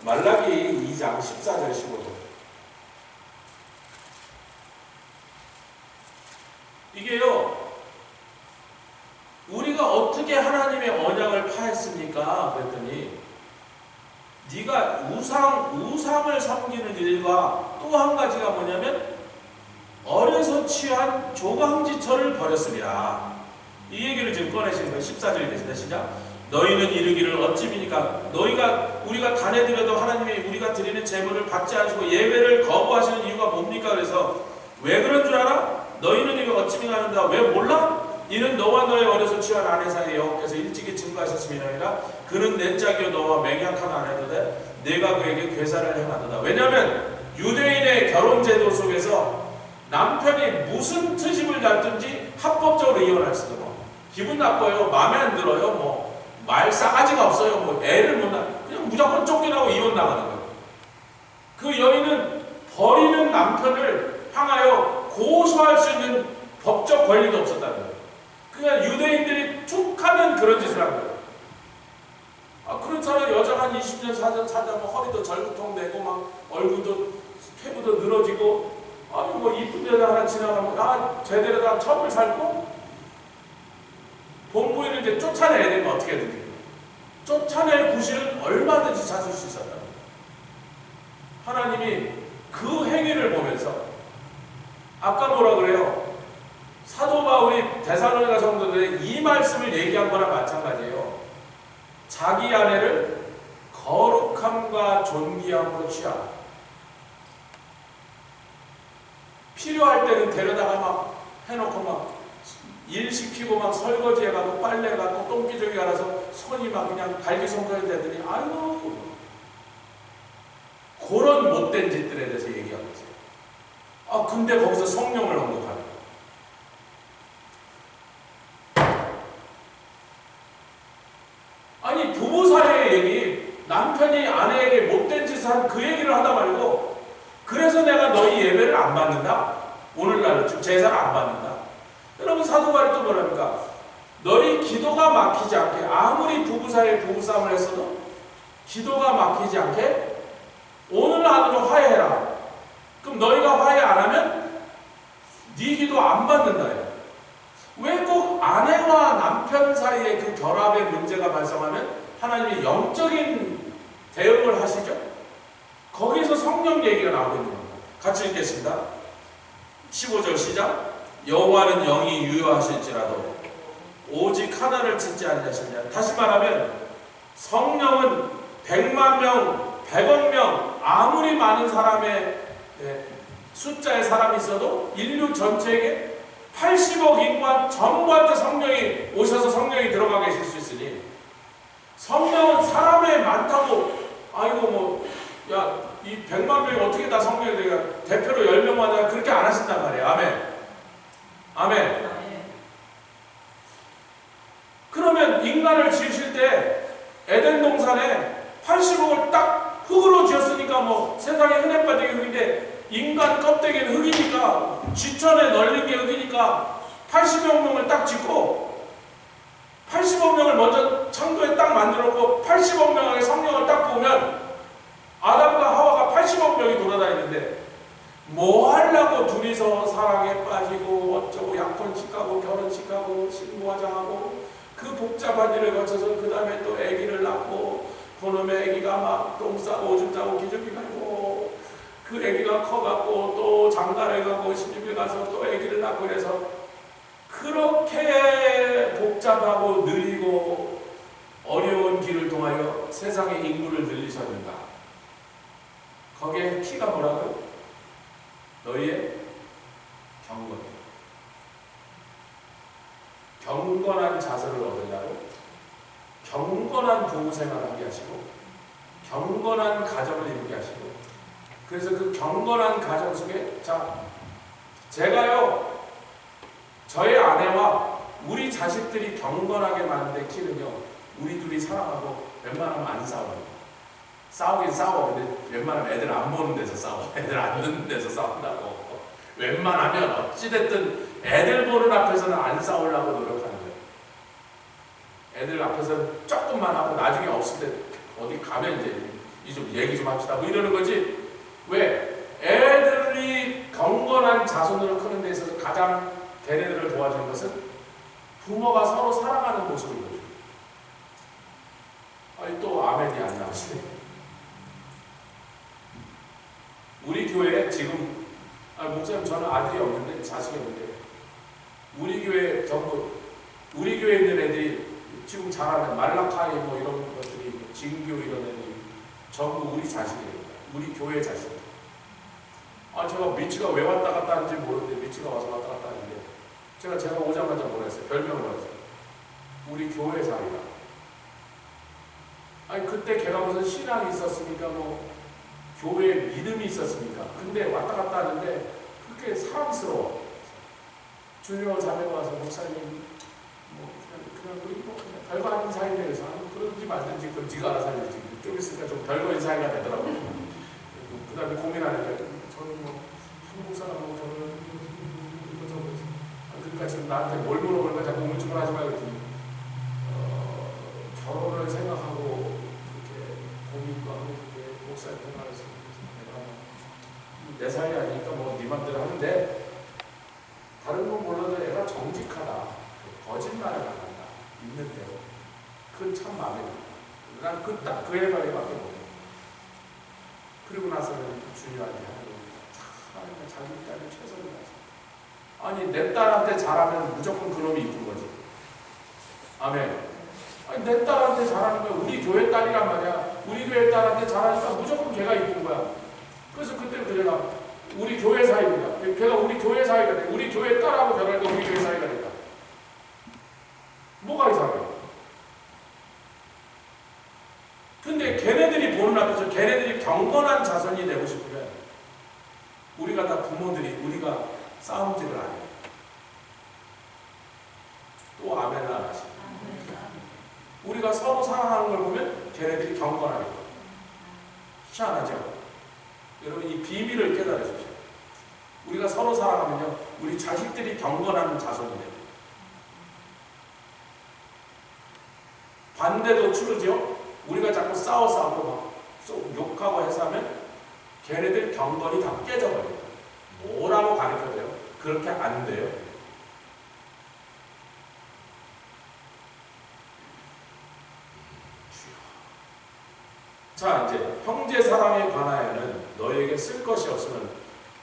말라기 2장 14절 15절. 이게요, 우리가 어떻게 하나님의 언약을 파했습니까? 그랬더니 네가 우상을 섬기는 일과 또 한 가지가 뭐냐면 어려서 취한 조강지처를 버렸습니다. 이 얘기를 지금 꺼내신 거예요. 14절이 됐습니다. 시작. 너희는 이르기를 어찌미니까 우리가 단해드려도 하나님이 우리가 드리는 제물을 받지 않으시고 예배를 거부하시는 이유가 뭡니까? 그래서 왜 그런 줄 알아? 너희는 이거 어찌미가 하는다. 왜 몰라? 이는 너와 너의 어려서 취한 아내 사이에 여호와께서 일찍이 증거하셨음이니라. 그는 내 짝이요 너와 맹약한 아내도되 내가 그에게 괴사를 행하도다. 왜냐하면 유대인의 결혼제도 속에서 남편이 무슨 트집을 잡든지 합법적으로 이혼할 수도 없고, 기분 나빠요, 마음에 안 들어요, 뭐 말싸가지가 없어요, 뭐 애를 못 낳아, 그냥 무조건 쫓겨나고 이혼 나가는 거예요. 그 여인은 버리는 남편을 향하여 고소할 수 있는 법적 권리도 없었다는 거예요. 그냥 유대인들이 툭 하면 그런 짓을 한 거예요. 그렇잖아요. 여자가 한 20년 살다 뭐 허리도 절구통 되고 막 얼굴도 피부도 늘어지고, 뭐 이쁜 여자 하나 지나가면 제대로 다 첩을 살고, 본부인을 이제 쫓아내야 되면 어떻게 해야 됩니까? 쫓아낼 구실은 얼마든지 찾을 수 있었다. 하나님이 그 행위를 보면서 아까 뭐라 그래요? 사도 바울이 데살로니가 성도들의 이 말씀을 얘기한 거나 마찬가지예요. 자기 아내를 거룩함과 존귀함으로 취하라. 필요할 때는 데려다가 막 해놓고 막 일 시키고 막 설거지 해가고 빨래 해가고 똥기저귀 알아서 손이 막 그냥 갈기손가락이 되더니 아이고, 그런 못된 짓들에 대해서 얘기하고 있어요. 근데 거기서 성령을 언급하는 거예요. 아니 부부 사이의 얘기, 남편이 아내에게 못된 짓을 한 그 얘기를 하다 말고, 그래서 내가 너희 예배를 안 받는다? 오늘날 제사를 안 받는다? 여러분 사도 바울이 또 뭐랍니까? 너희 기도가 막히지 않게, 아무리 부부 사이에 부부싸움을 했어도 기도가 막히지 않게 오늘 안으로 화해해라. 그럼 너희가 화해 안 하면 네 기도 안 받는다. 왜 꼭 아내가 아내와 남편 사이에 그 결합의 문제가 발생하면 하나님이 영적인 대응을 하시죠. 거기서 성령 얘기가 나오고 있는 겁니다. 같이 읽겠습니다. 15절 시작. 여호와는 영이 유효하실지라도 오직 하나를 짓지 아니하시느냐. 다시 말하면 성령은 100만 명, 100억 명 아무리 많은 사람의 숫자의 사람이 있어도 인류 전체에게 80억 인구한 전부한테 성령이 오셔서 성령이 들어가 계실 수 있으니, 성령은 사람의 많다고 아이고 이 100만 명이 어떻게 다 성령이 되냐, 대표로 10명만 하자 그렇게 안 하신단 말이에요. 아멘. 아멘. 그러면 인간을 지으실 때 에덴 동산에 80억을 딱 흙으로 지었으니까 세상에 흔해 빠지게 흙인데, 인간 껍데기는 흙이니까, 지천에 널린 게 흙이니까 80억 명을 딱 짓고 80억 명을 먼저 창조에 딱 만들었고 80억 명의 성령을 딱 부으면 아담과 하와가 80억 명이 돌아다니는데, 뭐 하려고 둘이서 사랑에 빠지고 어쩌고 약혼식 가고 결혼식 가고 신부화장 하고 그 복잡한 일을 거쳐서 그 다음에 또 아기를 낳고 그놈의 아기가 막 똥 싸고 오줌 싸고 기저귀 갈고 그 아기가 커갖고 또 장가를 가고 시집을 가서 또 아기를 낳고, 그래서 그렇게 복잡하고 느리고 어려운 길을 통하여 세상의 인구를 늘리셨는가. 거기에 키가 뭐라고요? 너희의 경건. 경건한 자세를 얻으려고 경건한 부부생활을 하게 하시고 경건한 가정을 이루게 하시고, 그래서 그 경건한 가정 속에 제가요 저의 아내와 우리 자식들이 경건하게 만드는 키는요, 우리 둘이 사랑하고 웬만하면 안 싸워요. 싸우긴 싸워. 근데 웬만하면 애들 안 보는 데서 싸워. 애들 안 듣는 데서 싸운다고. 웬만하면 어찌됐든 애들 보는 앞에서는 안 싸우려고 노력하는 거예요. 애들 앞에서는 조금만 하고 나중에 없을 때 어디 가면 이제 좀 얘기 좀 합시다 뭐 이러는 거지. 왜? 애들이 경건한 자손으로 크는 데 있어서 가장 걔네들을 도와주는 것은 부모가 서로 사랑하는 모습을 보여줘요. 아니 또 아멘이 안 나오시네. 우리 교회에 지금 목사님 저는 아들이 없는데 자식이 없는데 우리 교회 전부 우리 교회에 있는 애들이 지금 잘하는 말라카이 뭐 이런 것들이 진교 이런 애들이 전부 우리 자식이에요. 우리 교회 자식. 제가 미치가 왜 왔다 갔다 하는지 모르는데 미치가 와서 왔다 갔다 하는데 제가 오자마자 뭐라 했어요? 별명을 했어요. 우리 교회 자리다. 아니 그때 걔가 무슨 신앙이 있었습니까? 뭐 교회에 믿음이 있었습니까? 근데 왔다 갔다 하는데 그렇게 사랑스러워. 주요 자매가 와서 목사님 뭐 그냥 별거 아닌 사이인데 그래서 그런지 말든지 그건 네가 알아서 하지. 좀 있으니까 좀 별거인 사이가 되더라고요. 그 다음에 고민하는데 저는 뭐 한국 사람하고 저는 그러니까 지금 나한테 뭘 물어보니까 자꾸 우물쭈물 하지 말고 결혼을 생각하고 그렇게 고민도 하고 그렇게 목사님 생각해서 내가 내 사이 아니니까 뭐 네 맘대로 하는데 다른 건 몰라도 애가 정직하다, 거짓말을 안 한다, 있는 대로. 그건 참 마음에 든다. 난 그 애밖에 못해. 그리고 나서는 주님한테 하나님 자기 딸이 최선을 다해서. 아니 내 딸한테 잘하면 무조건 그놈이 이쁜 거지. 아멘. 아니 내 딸한테 잘하는 거야. 우리 교회 딸이란 말이야. 우리 교회 딸한테 잘하니까 무조건 걔가 이쁜 거야. 그래서 그때부터 내가 우리 교회 사이입니다. 걔가 우리 교회 사이가 돼. 우리 교회 딸하고 결혼해도 우리 교회 사이가 된다. 뭐가 이상해? 근데 걔네들이 보는 앞에서 걔네들이 경건한 자손이 되고 싶으면 우리가 다 부모들이 우리가 싸움질을 안 해요. 또 아멘을 안 하시고 우리가 서로 사랑하는 걸 보면 걔네들이 경건하게. 희한하죠? 여러분 이 비밀을 깨달으십시오. 우리가 서로 사랑하면요 우리 자식들이 경건한 자손이 돼요. 반대도 추르죠. 우리가 자꾸 싸우고 막 욕하고 해서 하면 걔네들 경건이 다 깨져버려요. 뭐라고 가르쳐줘요? 그렇게 안 돼요. 자, 이제 형제 사랑에 관하여는 너희에게 쓸 것이 없으면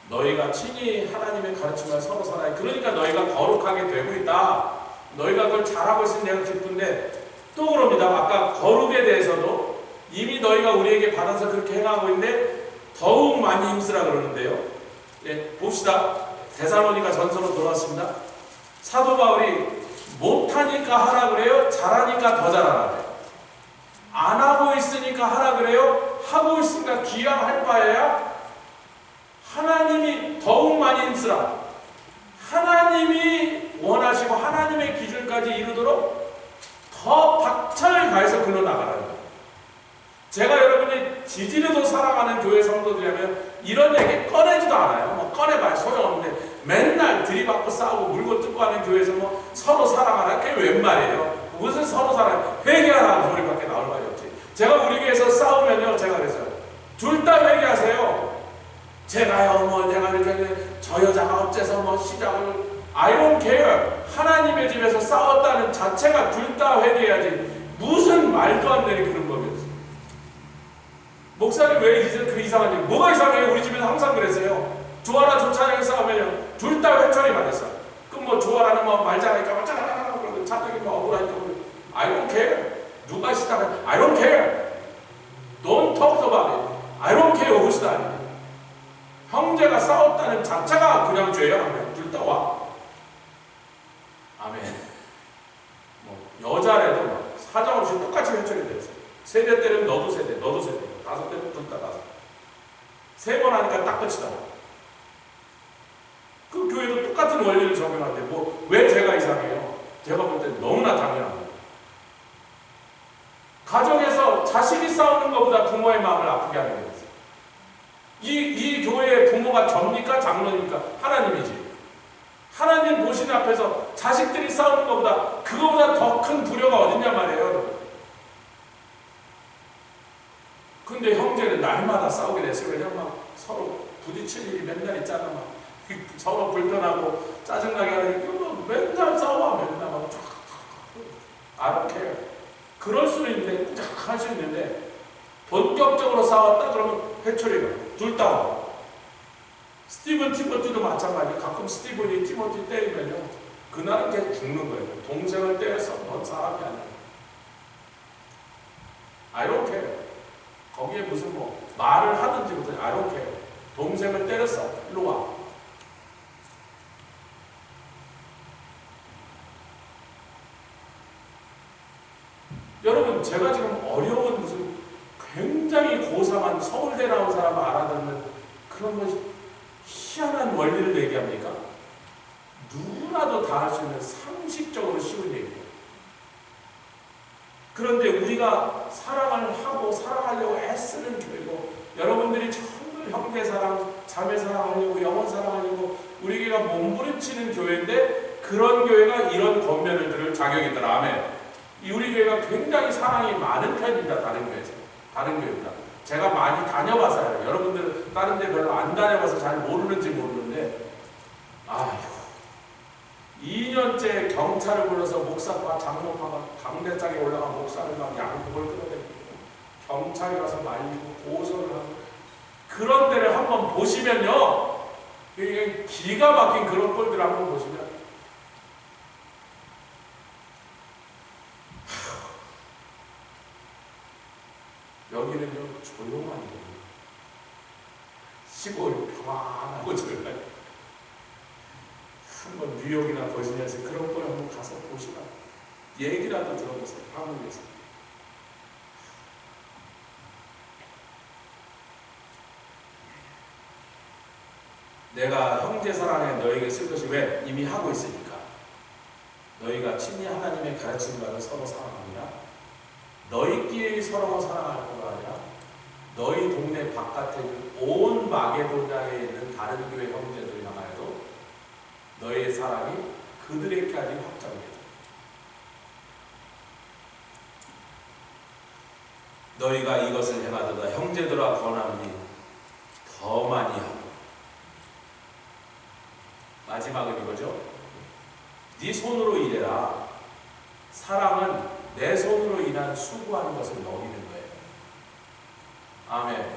너희가 친히 하나님의 가르침을 서로 살아야. 그러니까 너희가 거룩하게 되고 있다. 너희가 그걸 잘하고 있으니 내가 기쁜데, 또 그럽니다. 아까 거룩에 대해서도 이미 너희가 우리에게 받아서 그렇게 행하고 있는데 더욱 많이 힘쓰라 그러는데요. 예, 봅시다. 데살로니가 전서로 돌아왔습니다. 사도 바울이 못하니까 하라 그래요? 잘하니까 더 잘하라 그래요? 안 하고 있으니까 하라 그래요? 하고 있으니까 기왕 할 바에야 하나님이 더욱 많이 힘쓰라. 하나님이 원하시고 하나님의 기준까지 이루도록 더 박차를 가해서 글러나가라는 거예요. 제가 여러분이 지지리도 사랑하는 교회 성도들이라면 이런 얘기 꺼내지도 않아요. 뭐 꺼내봐야 소용없는데 맨날 들이받고 싸우고 물고 뜯고 하는 교회에서 뭐 서로 사랑하라. 그게 웬 말이에요? 무슨 서로 사랑? 회개하라는 소리밖에 나올 말이 없지. 제가 우리 교회에서 싸우면요, 제가 그랬어요. 둘 다 회개하세요. 제가요, 뭐 내가 이렇게 저 여자가 어째서 뭐 시작을 I don't care. 하나님의 집에서 싸웠다는 자체가 둘 다 회개해야지. 무슨 말도 안 되는 그런 법이었어요. 목사님 왜 이제 그 이상한 일? 뭐가 이상해요? 우리 집에서 항상 그랬어요. 조아라 조차장이 싸우면요, 둘 다 회초리 맞았어. 그럼 뭐 조아라는 뭐 말장하니까 막 짜라라라 그러고 차장이 뭐 억울하니까 I don't care. 누가 시작해? I don't care. Don't talk about it. I don't care. 그것이 아니에요. 형제가 싸웠다는 자체가 그냥 죄야. 그냥 둘 다 와. 아멘. 뭐 여자라도 막 사정없이 똑같이 회초리 됐어. 세대 때리면 너도 세대, 너도 세대. 다섯 때리면 둘 다 다섯. 세 번 하니까 딱 끝이다. 그 교회도 똑같은 원리를 적용하는데 뭐 왜 제가 이상해요? 제가 볼 때 너무나 당연합니다. 가정에서 자식이 싸우는 것보다 부모의 마음을 아프게 하는 게 있어요. 이 교회의 부모가 접니까? 장로입니까? 하나님이지. 하나님 보시는 앞에서 자식들이 싸우는 것보다 그거보다 더 큰 불효가 어딨냐 말이에요. 근데 형제는 날마다 싸우게 됐어요. 왜냐면 막 서로 부딪힐 일이 맨날 있잖아. 막 서로 불편하고 짜증나게 하니까 맨날 싸워. 맨날 막 I don't care. 그럴 수는 있는데 꼭 할 수 있는데 본격적으로 싸웠다 그러면 회초리가 둘 다 와. 스티븐 티모티도 마찬가지. 가끔 스티븐이 티모티 때리면요, 그날은 계속 죽는 거예요. 동생을 때려서 넌 사람이 아니야. I don't care. 거기에 무슨 뭐 말을 하든지 못해. I don't care. 동생을 때렸어. 일로 와. 여러분, 제가 지금 어려운 무슨 굉장히 고상한 서울대 나온 사람을 알아듣는 그런 뭐 희한한 원리를 얘기합니까? 누구나도 다 할 수 있는 상식적으로 쉬운 얘기예요. 그런데 우리가 사랑을 하고 사랑하려고 애쓰는 교회고, 여러분들이 전부 형제 사랑, 자매 사랑하려고, 영혼 사랑하려고 우리 교회가 몸부림치는 교회인데, 그런 교회가 이런 권면을 들을 자격이 있더라. 아멘. 우리 교회가 굉장히 사랑이 많은 편입니다. 다른 교회에서. 다른 교회보다. 제가 많이 다녀봐서요. 여러분들 다른 데 별로 안 다녀봐서 잘 모르는지 모르는데, 아휴, 2년째 경찰을 불러서 목사과 장로파가 강대장에 올라간 목사를 막 양복을 끌어내고 경찰에 가서 말리고 고소를 하고, 그런 데를 한번 보시면요, 기가 막힌 그런 꼴들 한번 보시면 여기는요 조용한 거예요. 시골 평안하고 조용하게. 한번 뉴욕이나 버지니아에서 그런 걸 한번 가서 보시라. 얘기라도 들어보세요. 한국에서. 내가 형제 사랑에 너에게 쓸 것이 왜? 이미 하고 있으니까. 너희가 친히 하나님의 가르침을 받아 서로 사랑하느냐? 너희끼리 서로 사랑할 뿐 아니라 너희 동네 바깥에 온 마게도냐에 있는 다른 교회 형제들 향하여도 너희의 사랑이 그들에게까지 확장되다. 너희가 이것을 행하도다 형제들아 권하노니 더 많이 하고. 마지막은 이거죠. 네 손으로 일해라. 사랑은 내 손으로 인한 수고하는 것을 먹이는 거예요. 아멘.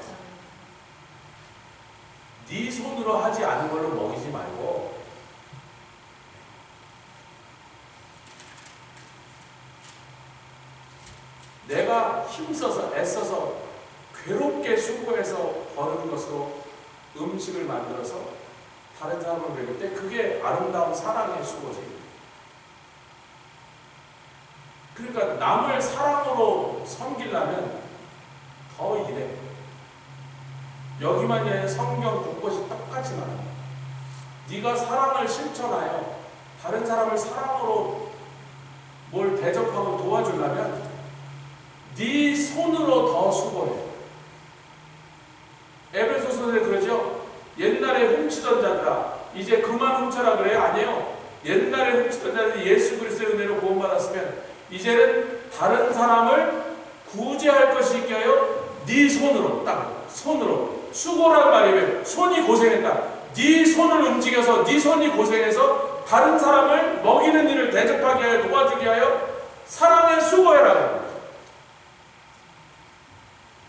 네 손으로 하지 않은 걸로 먹이지 말고 내가 힘써서 애써서 괴롭게 수고해서 버는 것으로 음식을 만들어서 다른 사람을 먹일 때 그게 아름다운 사랑의 수고지. 그러니까 남을 사랑으로 섬기려면 더 이래. 여기만 있는 성경 곳곳이 똑같이 말합니다. 네가 사랑을 실천하여 다른 사람을 사랑으로 뭘 대접하고 도와주려면 네 손으로 더 수고해. 에베소서에 그러죠. 옛날에 훔치던 자들아 이제 그만 훔쳐라 그래요? 아니에요. 옛날에 훔치던 자들이 예수 그리스도의 은혜로 구원받았으면 이제는 다른 사람을 구제할 것이 있게 하여 네 손으로, 딱 손으로, 수고란 말이에요. 손이 고생했다. 네 손을 움직여서 네 손이 고생해서 다른 사람을 먹이는 일을 대접하게 하여 도와주게 하여 사랑의 수고해라.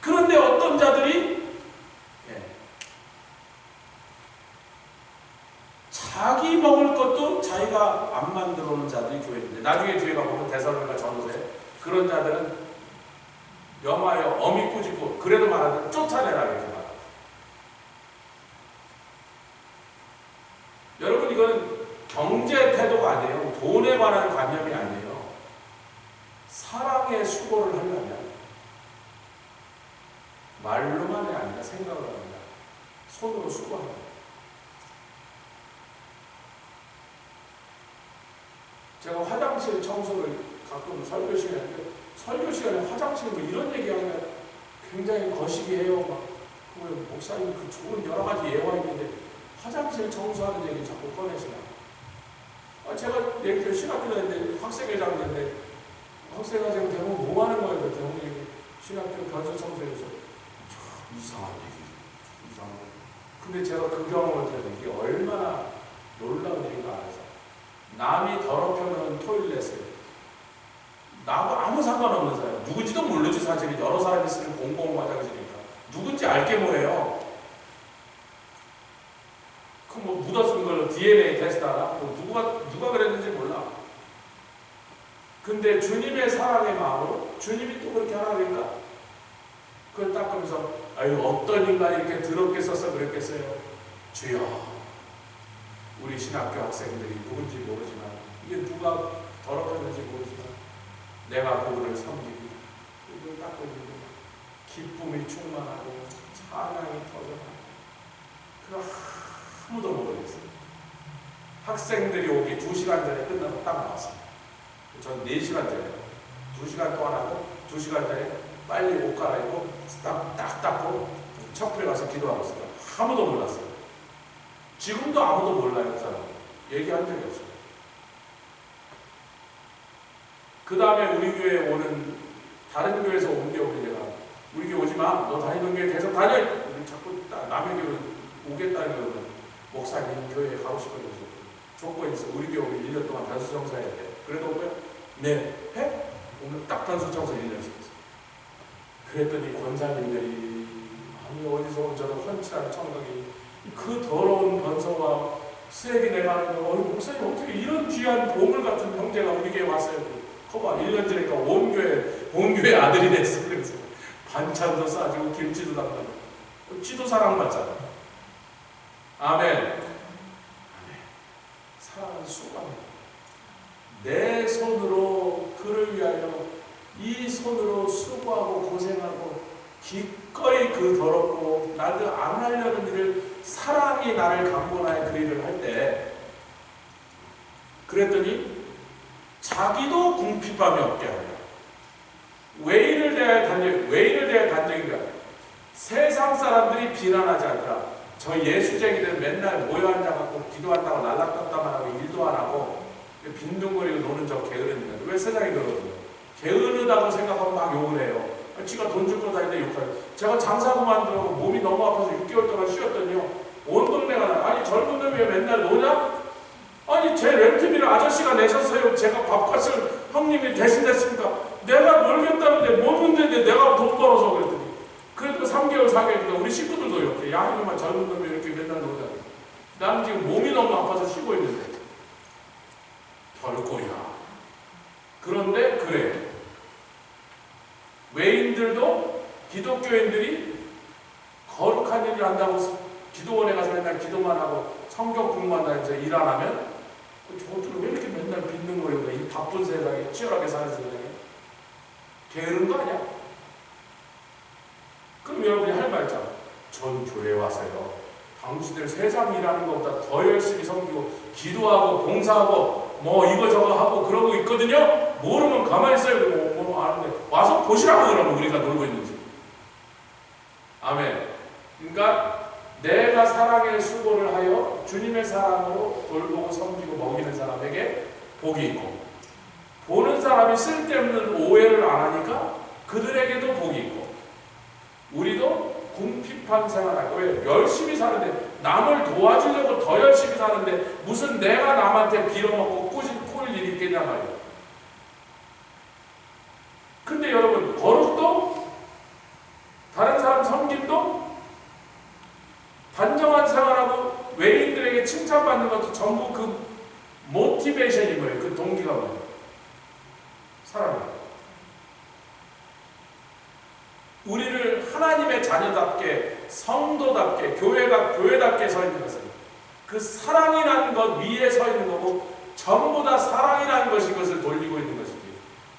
그런데 어떤 자들이 자기 먹을 것도 자기가 안 만들어 놓은 자들이 교회에 있는데, 나중에 뒤에 가보면 데살로니가 전서에 그런 자들은 염하여 어미 꾸짖고 그래도 말하는 쫓아내라 이렇게 말합니다. 여러분, 이거는 경제 태도가 아니에요. 돈에 관한 관념이 아니에요. 사랑의 수고를 하려면 말로만이 아니라 생각을 합니다. 손으로 수고합니다. 제가 화장실 청소를 가끔 설교 시간에 하는데, 설교 시간에 화장실 뭐 이런 얘기하면 굉장히 거시기해요. 막 목사님 그 좋은 여러 가지 예화 있는데 화장실 청소하는 얘기 자꾸 꺼내시나. 제가 얘기 신학교 다니는데 학생회장인데 학생회장 대부분 뭐 하는 거예요? 그랬더니 신학교 변수 청소해서 이상한 얘기, 이상한. 근데 제가 그 경험을 들은 게 얼마나 놀라운 얘기가 알아서. 남이 더럽혀놓은 토일렛을 나하고 아무 상관없는 사람, 누군지도 모르지. 사실 여러 사람이 쓰는 공공 화장실이니까 누군지 알게 뭐예요. 그 뭐 묻어쓴 걸로 DNA 테스트하나? 뭐 누가 그랬는지 몰라. 근데 주님의 사랑의 마음으로 주님이 또 그렇게 하라 그러니까 그걸 닦으면서 아유 어떤 인간이 이렇게 더럽게 써서 그랬겠어요. 주여, 우리 신학교 학생들이 누군지 모르지만, 이게 누가 더럽혔는지 모르지만 내가 그들을 섬기고 이걸 닦고 있는데 기쁨이 충만하고 찬양이 터져나고 그거 아무도 모르겠어요. 학생들이 오기 2시간 전에 끝나고 딱 나왔습니다. 저는 4시간 전에 2시간 동안 하고 2시간 전에 빨리 옷 갈아입고 딱 닦고 척플에 가서 기도하고 있어요. 아무도 몰랐어요. 지금도 아무도 몰라요. 그 사람 얘기한 적이 없어요. 그 다음에 우리 교회에 오는 다른 교회에서 옮겨오게 내가 우리 교회 오지마, 너 다니던 교회 계속 다녀. 자꾸 남의 교회 오겠다는 거는 목사님 교회에 가고 싶어서 조건이 있어. 우리 교회 1년 동안 단수 청소해야 돼. 그래도 오고요? 네. 해? 오늘 딱 단수 청소 1년 시켰어. 그랬더니 권사님들이 아니 어디서 온 저런 헌칠한 청각이 그 더러운 번성과 쓰레기 내가는 거, 목사님 어떻게 이런 귀한 보물 같은 형제가 우리 교회에 왔어요. 거봐, 1년 전이니까 온 교회 아들이 됐어. 그래서 반찬도 싸주고 김치도 담가고 지도 사랑받잖아. 아멘. 아멘. 사랑은 수고합니다. 내 손으로 그를 위하여 이 손으로 수고하고 고생하고 기꺼이 그 더럽고 나도 안 하려는 일을 사랑이 나를 강권하여 그 일을 할 때 그랬더니 자기도 궁핍함이 없게 하리라. 외인을 대하여 단정인가? 세상 사람들이 비난하지 않더라. 저 예수쟁이들 맨날 모여 앉아갖고 기도한다고 날락떴다만 하고 일도 안 하고 빈둥거리고 노는 저 게으르니까 왜 세상이 그러거든요. 게으르다고 생각하고 막 욕을 해요. 지가 돈 줄 거 다니는데 욕해요. 제가 장사 그만두고 몸이 너무 아파서 6개월 동안 쉬었더니요, 온 동네가 나. 아니 젊은 놈이 왜 맨날 노냐? 아니 제 렌트비를 아저씨가 내셨어요. 제가 밥값을 형님이 대신 냈습니까? 내가 놀겠다는데 뭔 문제인데 내가 돈 벌어서. 그랬더니 그래도 3개월 사게 해주다. 우리 식구들도 이렇게. 야, 이놈만 젊은 놈이 이렇게 맨날 놀다. 나는 지금 몸이 너무 아파서 쉬고 있는데. 별꼴이야. 그런데 그래. 외인들도 기독교인들이 거룩한 일을 한다고 기도원에 가서 맨날 기도만 하고 성경 공부만 하면서 일 안 하면 저들은 왜 이렇게 맨날 빈둥거리는 거야? 이 바쁜 세상에 치열하게 사는 세상에 게으른 거 아니야? 그럼 여러분이 할 말 있잖아. 전 교회 와서요, 당신들 세상 일하는 것보다 더 열심히 섬기고 기도하고 봉사하고 뭐 이거저거 하고 그러고 있거든요. 모르면 가만히 있어요. 뭐 아는데 와서 보시라고. 그러면 우리가 놀고 있는지. 아멘. 그러니까 내가 사랑의 수고를 하여 주님의 사랑으로 돌보고 섬기고 먹이는 사람에게 복이 있고, 보는 사람이 쓸데없는 오해를 안 하니까 그들에게도 복이 있고, 우리도 궁핍한 생활하고, 왜? 열심히 사는데, 남을 도와주려고 더 열심히 사는데 무슨 내가 남한테 빌어먹고 꼬일 일이 있겠냐 말이에요. 근데 여러분, 거룩도 다른 사람 섬김도 단정한 생활하고 외인들에게 칭찬받는 것도 전부 그 모티베이션이 뭐예요? 그 동기가 뭐예요? 사랑이에요. 우리를 하나님의 자녀답게, 성도답게, 교회답게 서 있는 것은 그 사랑이라는 것 위에 서 있는 거고, 전부 다 사랑이라는 것이 그것을 돌리고 있는 것이지.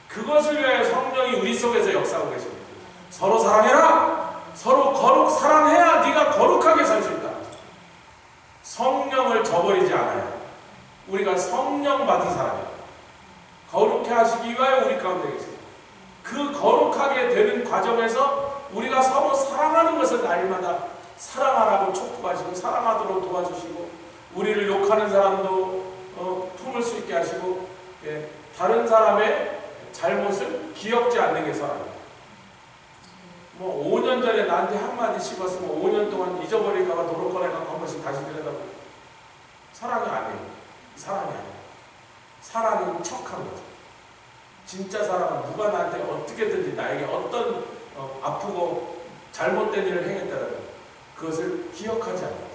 그것을 위해 성령이 우리 속에서 역사하고 계십니다. 서로 사랑해라! 서로 사랑해야 네가 거룩하게 살 수 있다. 성령을 저버리지 않아요. 우리가 성령 받은 사람이에요. 거룩해 하시기 위하여 우리 가운데 계십니다. 그 거룩하게 되는 과정에서 우리가 서로 사랑하는 것을 날마다 사랑하라고 촉구하시고, 사랑하도록 도와주시고, 우리를 욕하는 사람도 품을 수 있게 하시고, 다른 사람의 잘못을 기억지 않는 게 사랑이에요. 뭐 5년 전에 나한테 한마디 씹었으면 5년 동안 잊어버릴까봐 도로거래가 한 번씩 다시 들여다보고. 사랑이 아니에요. 사랑이 아니에요. 사랑은 척한 거죠. 진짜 사랑은 누가 나한테 어떻게든지 나에게 어떤 아프고 잘못된 일을 행했다라도 그것을 기억하지 않는 거죠.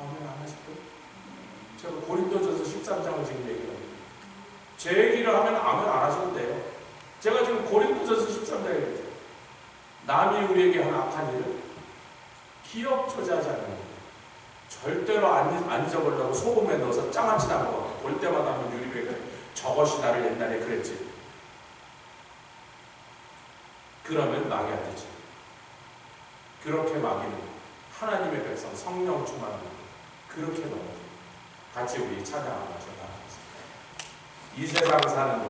아멘 안 하실까요? 제가 고린도전서 13장을 지금 얘기합니다. 제 얘기를 하면 아멘 안 하셔도 돼요. 제가 지금 고린도전서 13장에 얘기했죠. 남이 우리에게 한 악한 일을 기억조차 하지 않는 거예요. 절대로 안 잊어버리려고 소금에 넣어서 장아찌 담고 볼 때마다 하면 유리백에 저것이 나를 옛날에 그랬지. 그러면 막이 안 되지. 그렇게 막이는 하나님의 백성 성령 충만한 그렇게 막이죠. 같이 우리 찬양 한번 하겠습니다. 이 세상 사는